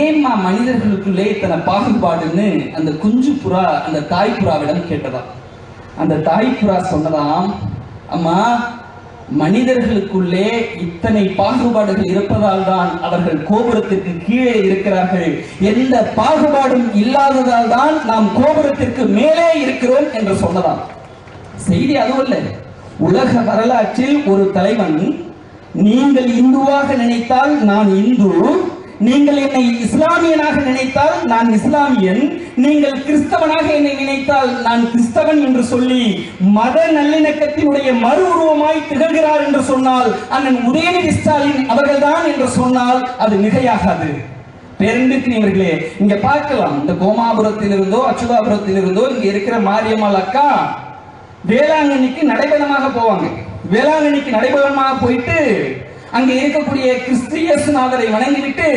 ஏம்மா மனிதர்களுக்குள்ளே இத்தனை பாகுபாடுன்னு அந்த குஞ்சு புறா அந்த தாய் புறாவிடம் கேட்டதா. அந்த தாய் புறா சொன்னதாம், அம்மா மனிதர்களுக்குள்ளே இத்தனை பாகுபாடுகள் இருப்பதால் தான் அவர்கள் கோபுரத்திற்கு கீழே இருக்கிறார்கள், எந்த பாகுபாடும் இல்லாததால் தான் நாம் கோபுரத்திற்கு மேலே இருக்கிறோம் என்று சொன்னதாம். செய்தி அதுவல்ல, உலக வரலாற்றில் ஒரு தலைவன், நீங்கள் இந்துவாக நினைத்தால் நான் இந்து, நீங்கள் என்னை இஸ்லாமியனாக நினைத்தால் நான் இஸ்லாமியன், நீங்கள் கிறிஸ்தவனாக என்னை நினைத்தால் நான் கிறிஸ்தவன் என்று சொல்லி மத நல்லிணக்கத்தினுடைய மறு உருவமாய் திகழ்கிறார் என்று சொன்னால் அண்ணன் உதயநிதி ஸ்டாலின் அவர்கள்தான் என்று சொன்னால் அது மிகையாகாது. பேரன்பிற்குரியவர்களே, இங்க பார்க்கலாம், இந்த கோமாபுரத்திலிருந்தோ அச்சுதாபுரத்திலிருந்தோ இங்க இருக்கிற மாரியம்மாள் அக்கா வேளாங்கண்ணிக்கு நடைபயணமாக போவாங்க. வேளாங்கண்ணிக்கு நடைபயணமாக போயிட்டு அங்க இருக்கக்கூடிய கிறிஸ்தியஸ்நாதரை வணங்கிவிட்டு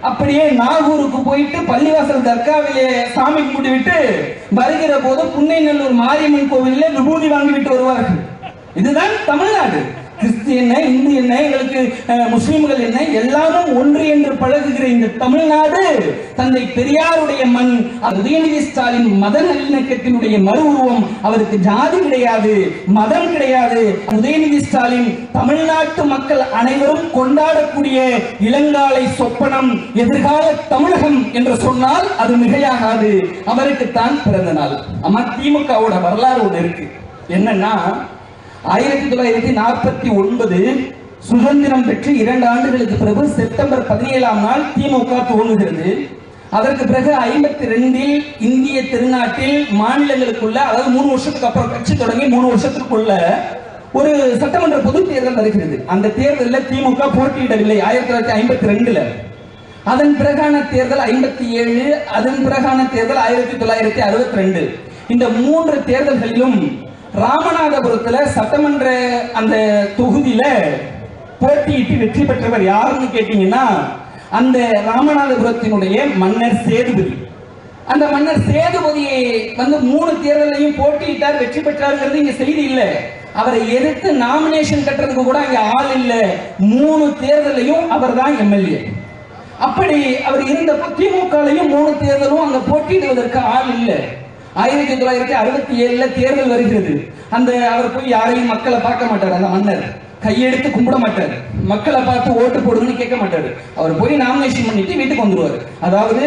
அப்படியே நாகூருக்கு போயிட்டு பள்ளிவாசல் தர்காவிலே சாமி கும்பிட்டு விட்டு வருகிற போது புன்னைநல்லூர் மாரியம்மன் கோவிலே விபூதி வாங்கிவிட்டு வருவார்கள். இதுதான் தமிழ்நாடு. கிறிஸ்து என்ன, இந்து என்ன, எங்களுக்கு முஸ்லிம்கள் என்ன, எல்லாரும் ஒன்று என்று பழகுகிற இந்த தமிழ்நாடு தந்தை பெரியாருடைய மண். உதயநிதி ஸ்டாலின் மத நல்லிணக்கத்தினுடைய மறு உருவம். அவருக்கு ஜாதி கிடையாது, மதம் கிடையாது. உதயநிதி ஸ்டாலின் தமிழ்நாட்டு மக்கள் அனைவரும் கொண்டாடக்கூடிய இளங்காலை சொப்பனம் எதிர்கால தமிழகம் என்று சொன்னால் அது மிகையாகாது. அவருக்குத்தான் பிறந்த நாள். அம்மா திமுகவோட வரலாறு ஒன்று இருக்கு. என்னன்னா 1949 சுதந்திரம் பெற்று 2 ஆண்டுகளுக்கு பிறகு செப்டம்பர் 17ஆம் நாள் திமுக துவங்குகிறது. அதற்கு பிறகு 52 இந்திய திருநாட்டில் மாநிலங்களுக்குள்ள, அதாவது 3 வருஷத்துக்கு அப்புறம் கட்சி தொடங்கி 3 வருஷத்துக்குள்ள ஒரு சட்டமன்ற பொது தேர்தல் வருகிறது. அந்த தேர்தலில் திமுக போட்டியிடவில்லை 1952. அதன் பிறகான தேர்தல் 57, அதன் பிறகான தேர்தல் 1962. இந்த 3 தேர்தல்களிலும் ராமநாதபுரத்துல சட்டமன்ற அந்த தொகுதியில போட்டியிட்டு வெற்றி பெற்றவர் யாருன்னு கேட்டீங்கன்னா அந்த ராமநாதபுரத்தினுடைய மன்னர் சேதுபதி. அந்த மன்னர் சேதுபதியை 3 தேர்தலையும் போட்டியிட்டார், வெற்றி பெற்றாருங்கிறது இங்க செய்தி இல்லை. அவரை எதிர்த்து நாமினேஷன் கட்டுறதுக்கு கூட அங்க ஆள் இல்லை. 3 தேர்தலையும் அவர் தான் எம்எல்ஏ. அப்படி அவர் இருந்தப்போ திமுகலையும் 3 தேர்தலும் அங்க போட்டியிடுவதற்கு ஆள் இல்லை. 1967 தேர்தல் வருகிறது. அந்த அவர் போய் யாரையும் மக்களை பார்க்க மாட்டார். அந்த மன்னர் கையெடுத்து கும்பிட மாட்டார், மக்களை பார்த்து ஓட்டு போடுங்கன்னு கேட்க மாட்டார். அவர் போய் நாமினேஷன் பண்ணிட்டு வீட்டுக்கு வந்துருவார். அதாவது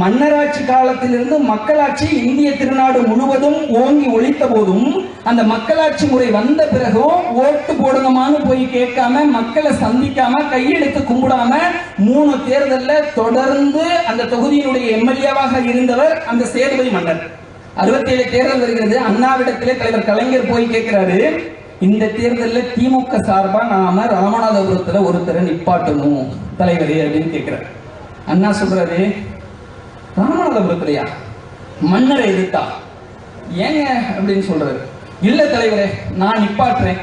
மன்னராட்சி காலத்திலிருந்து மக்களாட்சி இந்திய திருநாடு முழுவதும் ஓங்கி ஒழித்த போதும் அந்த மக்களாட்சி முறை வந்த பிறகும் ஓட்டு போடுங்கமான்னு போய் கேட்காம, மக்களை சந்திக்காம, கையெடுத்து கும்பிடாம 3 தேர்தலில் தொடர்ந்து அந்த தொகுதியினுடைய எம்எல்ஏவாக இருந்தவர் அந்த சேதுபதி மன்னர். 67 தேர்தல் வருகிறது. அண்ணாவிடத்திலே தலைவர் கலைஞர் போய் கேட்கிறாரு, இந்த தேர்தலில் திமுக சார்பா நாம ராமநாதபுரத்துல ஒருத்தரை நிப்பாட்டணும் தலைவரே அப்படின்னு கேட்கிறார். அண்ணா சொல்றாரு, ராமநாதபுரத்துலயா மன்னரை எதிர்த்தா ஏங்க அப்படின்னு சொல்றாரு. இல்ல தலைவரே, நான் நிப்பாட்டுறேன்,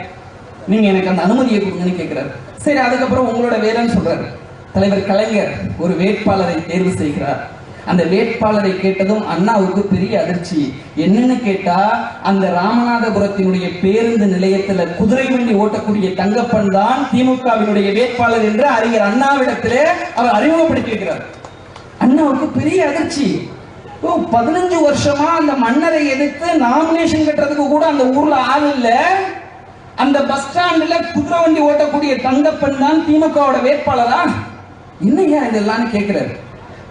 நீங்க எனக்கு அந்த அனுமதியை கொடுங்கன்னு கேட்கிறாரு. சரி, அதுக்கப்புறம் உங்களோட வேலைன்னு சொல்றாரு. தலைவர் கலைஞர் ஒரு வேட்பாளரை தேர்வு செய்கிறார். அந்த வேட்பாளரை கேட்டதும் அண்ணாவுக்கு பெரிய அதிர்ச்சி. என்னன்னு கேட்டா, அந்த ராமநாதபுரத்தினுடைய பேருந்து நிலையத்துல குதிரை வண்டி ஓட்டக்கூடிய தங்கப்பன் தான் திமுகவினுடைய வேட்பாளர் என்று அறிஞர் அண்ணாவிடத்திலே அவர் அறிமுகப்படுத்தி இருக்கிறார். அண்ணாவுக்கு பெரிய அதிர்ச்சி. 15 வருஷமா அந்த மன்னரை எதிர்த்து நாமினேஷன் கட்டுறதுக்கு கூட அந்த ஊர்ல ஆள் இல்ல, அந்த பஸ் ஸ்டாண்ட்ல குதிரை வண்டி ஓட்டக்கூடிய தங்கப்பன் தான் திமுகவோட வேட்பாளரா? என்னையா இதெல்லாம் கேட்கிறாரு.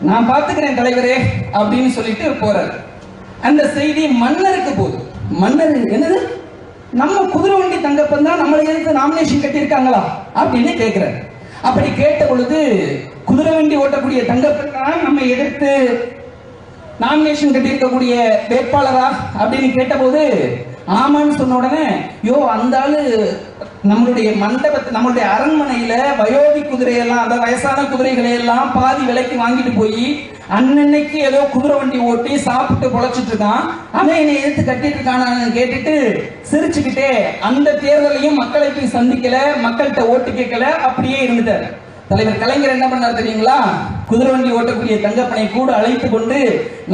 நான் பாத்துக்கிறேன் தலைவரே அப்படின்னு சொல்லிட்டு போறாரு. அந்த செய்தி மன்னருக்கு போகுது. மன்னர் என்னது, நம்ம குதிரை வண்டி தங்கப்பன் தான் நம்மளை எதிர்த்து நாமினேஷன் கட்டியிருக்காங்களா அப்படின்னு கேட்கிறாரு. அப்படி கேட்ட பொழுது, குதிரை வண்டி ஓட்டக்கூடிய தங்கப்பன் தான் நம்ம எதிர்த்து நாமினேஷன் கட்டியிருக்கக்கூடிய வேட்பாளரா அப்படின்னு கேட்டபோது, ஆமான்னு சொன்ன உடனே, அந்த ஆளு நம்மளுடைய நம்மளுடைய அரண்மனையில வயோதி குதிரையெல்லாம், அந்த வயசான குதிரைகளை எல்லாம் பாதி விலைக்கு வாங்கிட்டு போய் அன்னன்னைக்கு ஏதோ குதிரை வண்டி ஓட்டி சாப்பிட்டு பொழைச்சிட்டு இருக்கான், அவன் என்னை எடுத்து கட்டிட்டு இருக்கானு கேட்டுட்டு சிரிச்சுக்கிட்டே அந்த தேர்தலையும் மக்களை போய் சந்திக்கல, மக்கள்கிட்ட ஓட்டு கேட்கல, அப்படியே இருந்துட்டார். தலைவர் கலைஞர் என்ன பண்ணார் தெரியுங்களா? குதிரை வண்டி ஓட்டக்கூடிய தங்கப்பனை கூட அழைத்து கொண்டு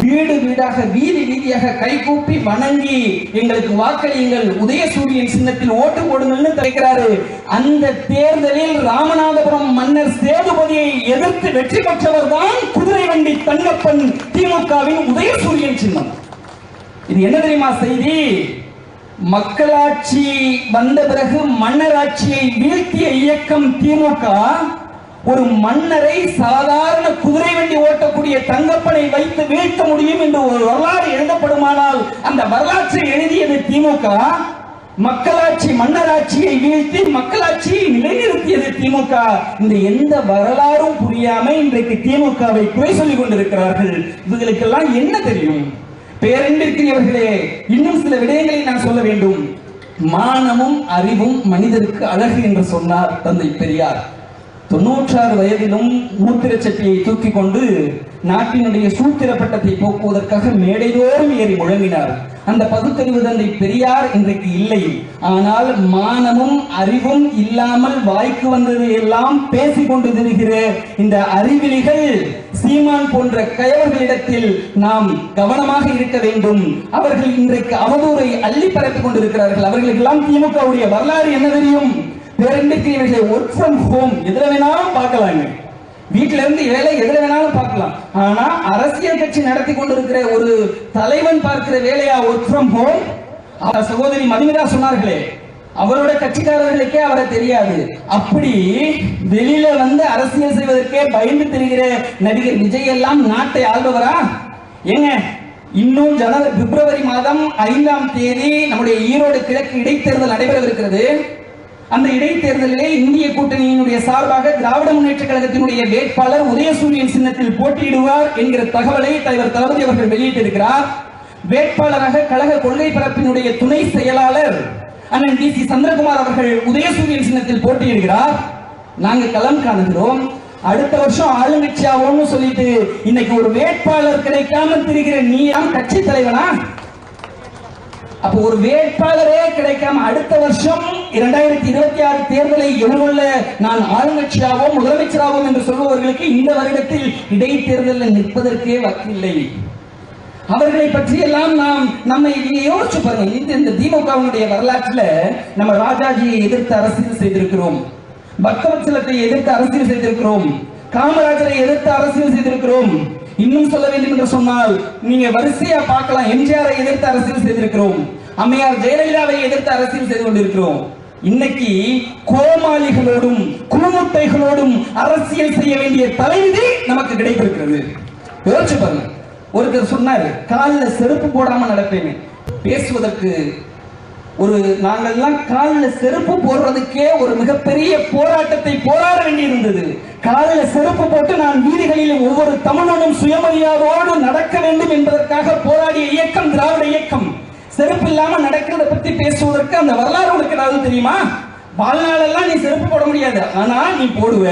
வீடு வீடாக வீதி வீதியாக கை கூப்பி வணங்கி, எங்களுக்கு வாக்களியுங்கள், உதயசூரியன் சின்னத்தில் ஓட்டு போடுங்கள்னு தெரிவிக்கிறாரு. அந்த தேர்தலில் ராமநாதபுரம் மன்னர் சேதுபதியை எதிர்த்து வெற்றி பெற்றவர் தான் குதிரை வண்டி தங்கப்பன், திமுகவின் உதயசூரியன் சின்னம். இது என்ன தெரியுமா செய்தி? மக்களாட்சி வந்த பிறகு மன்னராட்சியை வீழ்த்திய இயக்கம் திமுக ஒரு மன்னரை சாதாரண குதிரை வண்டி ஓட்டக்கூடிய தங்கப்பனை வைத்து வீழ்த்த முடியும் என்று ஒரு வரலாறு எழுதப்படுமானால் அந்த வரலாற்றை எழுதியது திமுக. மக்களாட்சி மன்னராட்சியை வீழ்த்தி மக்களாட்சியை நிலைநிறுத்தியது திமுக. இந்த எந்த வரலாறும் புரியாம இன்றைக்கு திமுகவை குறை சொல்லிக் கொண்டிருக்கிறார்கள். இவர்களுக்கெல்லாம் என்ன தெரியும்? பேரன்பிற்குரியவர்களே, இன்னும் சில விடயங்களை நான் சொல்ல வேண்டும். மானமும் அறிவும் மனிதருக்கு அழகு என்று சொன்னார் தந்தை பெரியார். 96 வயதிலும் மூத்திர சட்டியை தூக்கி கொண்டு நாட்டினுடைய சூத்திர பட்டத்தை போக்குவதற்காக மேடைதோறும் ஏறி முழங்கினார். அந்த பகுத்தறிவு தந்தை பெரியார் இன்றைக்கு இல்லை. ஆனால் மானமும் அறிவும் இல்லாமல் வாய்க்கு வந்தது எல்லாம் பேசிக் கொண்டு திரிகிற இந்த அறிவிலிகள் சீமான் போன்ற கயவர்களிடத்தில் நாம் கவனமாக இருக்க வேண்டும். அவர்கள் இன்றைக்கு அவதூறை அள்ளி பரப்பிக் கொண்டிருக்கிறார்கள். அவர்களுக்கெல்லாம் திமுகவுடைய வரலாறு என்ன தெரியும்? பேரண்டிக்கு ஒர்க் ஃப்ரம் ஹோம் எதுல வேணாலும் பார்க்கலாங்க, வீட்டில இருந்து வேலை எதுல வேணாலும் பார்க்கலாம். ஆனா அரசியல் கட்சி நடத்தி கொண்டிருக்கிற ஒரு தலைவன் பார்க்கிற வேலையா ஒர்க் ஃப்ரம் ஹோம்? சகோதரி மதுமிதா சொன்னார்களே, அவரோட கட்சிக்காரர்களுக்கே அவரை தெரியாது. அப்படி வெளியில வந்து அரசியல் செய்வதற்கே பயந்து தெரிகிற நடிகர் விஜய் எல்லாம் நாட்டை ஆள்பவரா? ஏங்க, இன்னும் பிப்ரவரி மாதம் 5ஆம் தேதி நம்முடைய ஈரோடு கிழக்கு இடைத்தேர்தல் நடைபெறவிருக்கிறது. அந்த இடைத்தேர்தலிலே இந்திய கூட்டணியினுடைய சார்பாக திராவிட முன்னேற்ற கழகத்தினுடைய வேட்பாளர் உதயசூரியன் சின்னத்தில் போட்டியிடுவார் என்கிற தகவலை தலைவர் தளபதி அவர்கள் வெளியிட்டிருக்கிறார். வேட்பாளராக கழக கொள்கை பரப்பினுடைய துணை செயலாளர் அண்ணன் டி.சி. சந்திரகுமார் அவர்கள் உதயசூரியன் சின்னத்தில் போட்டியிடுகிறார். நாங்க களம் காணுகிறோம். அடுத்த வருஷம் ஆளுங்கட்சி ஆகும்னு சொல்லிட்டு இன்னைக்கு ஒரு வேட்பாளர் கிடைக்காம திரிகிற நீ கட்சி தலைவனா? அப்போ ஒரு வேட்பாளரே கிடைக்காம அடுத்த வருஷம் 2026 தேர்தலை எதிர்கொள்ள நான் ஆளுங்கட்சியாகவும் முதலமைச்சராகவும் என்று சொல்பவர்களுக்கு இந்த வருடத்தில் இடைத்தேர்தலில் நிற்பதற்கே வக்கில்லை. அவர்களை பற்றி எல்லாம் நாம் நம்மை யோசிச்சு பாருங்க. இந்த திமுகவினுடைய வரலாற்றில் நம்ம ராஜாஜியை எதிர்த்து அரசியல் செய்திருக்கிறோம், பக்தவத்சலத்தை எதிர்த்து அரசியல் செய்திருக்கிறோம், காமராஜரை எதிர்த்து அரசியல் செய்திருக்கிறோம். இன்னும் சொல்ல வேண்டும் என்று சொன்னால் நீங்க வரிசையா பார்க்கலாம். எம்ஜிஆரை எதிர்த்து அரசியல் செய்திருக்கிறோம், அம்மையார் ஜெயலலிதாவை எதிர்த்து அரசியல் செய்து கொண்டிருக்கிறோம். இன்னைக்கு கோமாளிகளோடும் குழுமுட்டைகளோடும் அரசியல் செய்ய வேண்டிய தலைவிதி நமக்கு கிடைத்திருக்கிறது. யோசிச்சு பாருங்க. ஒருத்தர் சொன்னார், காலில் செருப்பு போடாம நடப்பேன். பேசுவதற்கு நாங்கள்லாம் காலில் செருப்பு போடுறதுக்கே ஒரு மிகப்பெரிய போராட்டத்தை போராட வேண்டியிருந்தது. காலில் செருப்பு போட்டு நான் வீதிகளில் ஒவ்வொரு தமிழனும் சுயமரியாதையோடு நடக்க வேண்டும் என்பதற்காக போராடிய இயக்கம் திராவிட இயக்கம். செருப்பு இல்லாம நடக்கிறத பத்தி பேசுவதற்கு அந்த வரலாறு உனக்கு ஏதாவது தெரியுமா? வாழ்நாளெல்லாம் நீ செருப்பு போட முடியாது, ஆனா நீ போடுவ.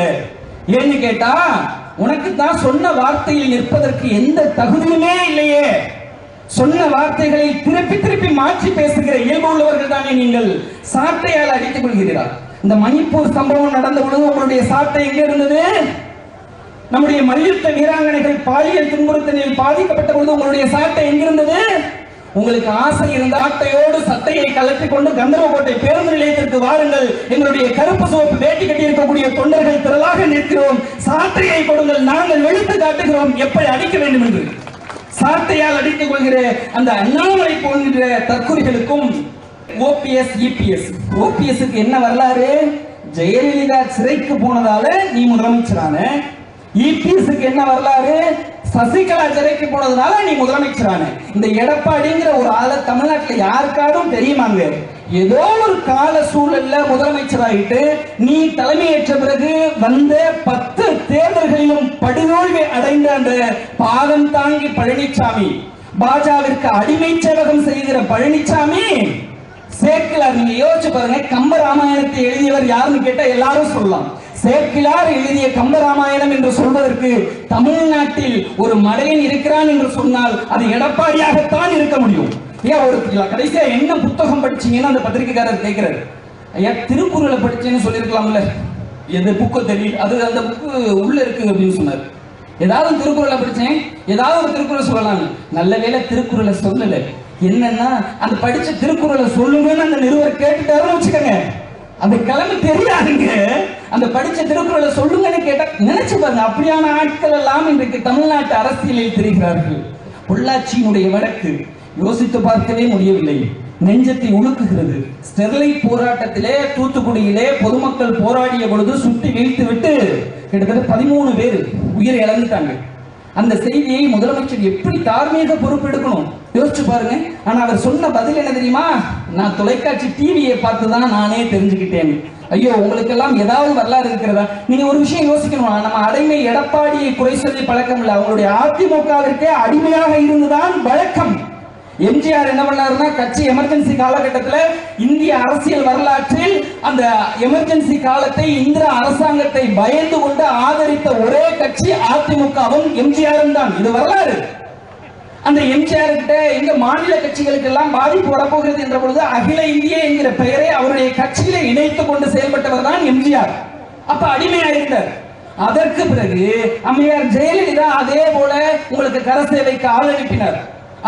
ஏன்னு கேட்டா உனக்கு தான் சொன்ன வார்த்தையில் நிற்பதற்கு எந்த தகுதியுமே இல்லையே. சொன்ன வார்த்தைகளை திருப்பி திருப்பி மாற்றி பேசுகிற இயல்பு உள்ளவர்கள் தானே நீங்கள். சாட்டையால் அடித்துக் கொள்கிறீர்கள். இந்த மணிப்பூர் சம்பவம் நடந்த பொழுது உங்களுடைய சாட்டை எங்க இருந்தது? நம்முடைய மல்யுத்த வீராங்கனைகள் பாலியல் துன்புறுத்தலில் பாதிக்கப்பட்ட பொழுது உங்களுடைய சாட்டை எங்கிருந்தது? உங்களுக்கு ஆசை இருந்த சாட்டையோடு சட்டையை கலற்றிக் கொண்டு கந்தர்வக்கோட்டை பேருந்து நிலையத்திற்கு வாருங்கள். எங்களுடைய கருப்பு சிவப்பு வேட்டி கட்டி இருக்கக்கூடிய தொண்டர்கள் திரளாக நிற்கிறோம். சாட்டையை கொடுங்கள், நாங்கள் வெளுத்து காட்டுகிறோம் எப்படி அடிக்க வேண்டும் என்று. சாட்டையால் அடித்துக் கொள்கிற அந்த அண்ணாமலை போன்ற தற்கொலைகளுக்கும் ஓபிஎஸ் இபிஎஸ். ஓபிஎஸ்க்கு என்ன வரலாறு? ஜெயலலிதா சிறைக்கு போனதால நீ முதலமைச்சரான. இபிஎஸ்க்கு என்ன வரலாறு? சசிகலா சிறைக்கு போனதுனால நீ முதலமைச்சரான. இந்த எடப்பாடிங்கிற ஒரு ஆளை தமிழ்நாட்டில் யாருக்காரும் தெரியுமாங்க? ஏதோ ஒரு கால சூழல்ல முதலமைச்சராயிட்டு நீ தலைமையேற்ற பிறகு வந்த 10 தேர்தல்களிலும் படுதோல்வி அடைந்த அந்த பாதம் தாங்கி பழனிசாமி, பாஜகவிற்கு அடிமை சேவகம் செய்கிற பழனிசாமி, சேக்கிலார். நீங்க யோசிச்சு பாருங்க, கம்ப ராமாயணத்தை எழுதியவர் யாருன்னு கேட்டா எல்லாரும் சொல்லலாம். சேக்கிலார் எழுதிய கம்பராமாயணம் என்று சொல்வதற்கு தமிழ்நாட்டில் ஒரு மடையன் இருக்கிறான் என்று சொன்னால் அது எடப்பாடியாகத்தான் இருக்க முடியும். ஏன் ஒரு கடைசியா என்ன புத்தகம் படிச்சீங்கன்னு அந்த பத்திரிகைக்காரர் கேட்கிறாரு. ஐயா திருக்குறளை படிச்சேன்னு சொல்லியிருக்கலாம்ல, எது புக்கு தெரியல, அது அந்த புக்கு உள்ள இருக்கு அப்படின்னு சொன்னார். ஏதாவது திருக்குறளை படிச்சேன், ஏதாவது ஒரு திருக்குறளை சொல்லலாம். நல்ல வேளை திருக்குறளை சொல்லல. என்னன்னா அந்த படிச்ச திருக்குறளை சொல்லுங்கன்னு அந்த நிருபர் கேட்டுட்டாருன்னு வச்சுக்கோங்க, அந்த கிழமை தெரியாதுங்க. அந்த படிச்ச திருக்குறளை சொல்லுங்கன்னு கேட்டா நினைச்சு பாருங்க, அப்படியான ஆட்கள் எல்லாம் இன்றைக்கு தமிழ்நாட்டு அரசியலில் தெரிகிறார்கள். பொள்ளாச்சியினுடைய வழக்கு யோசித்து பார்க்கவே முடியவில்லை, நெஞ்சத்தை உழுக்குகிறது. ஸ்டெர்லைட் போராட்டத்திலே தூத்துக்குடியிலே பொதுமக்கள் போராடிய பொழுது சுட்டி வீழ்த்து விட்டு கிட்டத்தட்ட 13 பேர் உயிரை இழந்துட்டாங்க. அந்த செய்தியை முதலமைச்சர் எப்படி தார்மீக பொறுப்பெடுக்கணும் யோசிச்சு பாருங்க. ஆனா அவர் சொன்ன பதில் என்ன தெரியுமா? நான் தொலைக்காட்சி டிவியை பார்த்துதான் நானே தெரிஞ்சுக்கிட்டேன். ஐயோ, உங்களுக்கு எல்லாம் ஏதாவது வரலாறு இருக்கிறதா? நீங்க ஒரு விஷயம் யோசிக்கணும். நம்ம அடிமை எடப்பாடியை குறை சொல்லி பழக்கம் இல்லை, அவங்களுடைய அதிமுகவிற்கே அடிமையாக இருந்துதான் வழக்கம். எம்ஜிஆர் என்ன பண்ணாருன்னா, கட்சி எமர்ஜென்சி காலகட்டத்தில் இந்திய அரசியல் வரலாற்றில் அந்த எமர்ஜென்சி காலத்தை இந்திரா அரசாங்கத்தை பயந்து கொண்டு ஆதரித்த ஒரே கட்சி அதிமுகவும் எம்ஜிஆரும் தான். இது வரலாறு. அந்த எம்ஜிஆர் கிட்ட எங்க மாநில கட்சிகளுக்கு எல்லாம் பாதிப்பு வரப்போகிறது என்ற பொழுது அகில இந்திய என்கிற பெயரை அவருடைய கட்சியில இணைத்துக் கொண்டு செயல்பட்டவர் தான் எம்ஜிஆர். அப்ப அடிமையா இருந்தார். அதற்கு பிறகு அம்மையார் ஜெயலலிதா அதே போல உங்களுக்கு கர சேவைக்கு ஆள் அனுப்பினார்.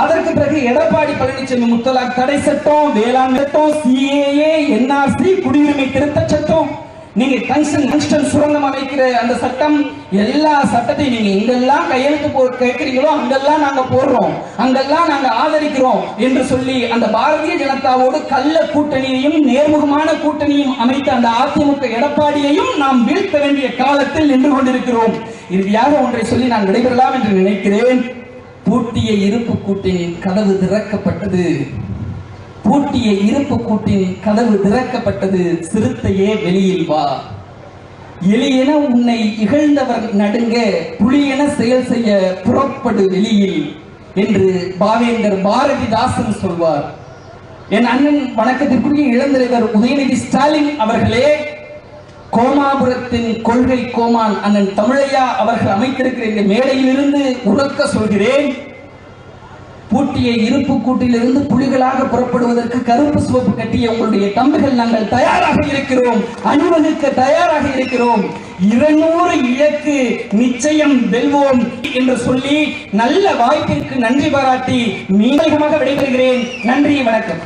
அதற்கு பிறகு எடப்பாடி பழனிசாமி முத்தலாக் தடை சட்டம், வேளாண் சட்டம், சிஏஏ, என்ஆர்சி, குடியுரிமை திருத்த சட்டம், நீங்க டங்ஸ்டன் சுரங்கம் அமைக்கிற அந்த சட்டம், எல்லா சட்டத்தையும் நீங்க எங்கெல்லாம் கையெழுத்து கேட்கிறீங்களோ அங்கெல்லாம் நாங்க போடுறோம், அங்கெல்லாம் நாங்க ஆதரிக்கிறோம் என்று சொல்லி அந்த பாரதிய ஜனதாவோடு கள்ள கூட்டணியையும் நேர்முகமான கூட்டணியும் அமைத்த அந்த அதிமுக எடப்பாடியையும் நாம் வீழ்த்த வேண்டிய காலத்தில் நின்று கொண்டிருக்கிறோம். இறுதியாக ஒன்றை சொல்லி நான் விடைபெறலாம் என்று நினைக்கிறேன். பூட்டிய இருப்பு கூட்டின் கதவு திறக்கப்பட்டது. பூட்டிய இருப்பு கூட்டின் கதவு திறக்கப்பட்டது. சிறுத்தையே வெளியில் வா. எலியென உன்னை இகழ்ந்தவர் நடுங்க, புலியென செயல் செய்ய புறப்படு வெளியில் என்று பாவேந்தர் பாரதிதாசன் சொல்வார். என் அண்ணன் வணக்கத்திற்குரிய இளந்தலைவர் உதயநிதி ஸ்டாலின் அவர்களே, கோமாபுரத்தின் கொள்கை கோமான் அண்ணன் தமிழையா அவர்கள் அமைத்திருக்கிற இந்த மேடையிலிருந்து உறக்க சொல்கிறேன். பூட்டிய இருப்பு கூட்டிலிருந்து புலிகளாக புறப்படுவதற்கு கருப்பு சிவப்பு கட்டிய உங்களுடைய தம்பிகள் நாங்கள் தயாராக இருக்கிறோம், அணிவகுக்க தயாராக இருக்கிறோம். 200 இலக்கு நிச்சயம் வெல்வோம் என்று சொல்லி நல்ல வாய்ப்பிற்கு நன்றி பாராட்டி மீண்டும் விடைபெறுகிறேன். நன்றி, வணக்கம்.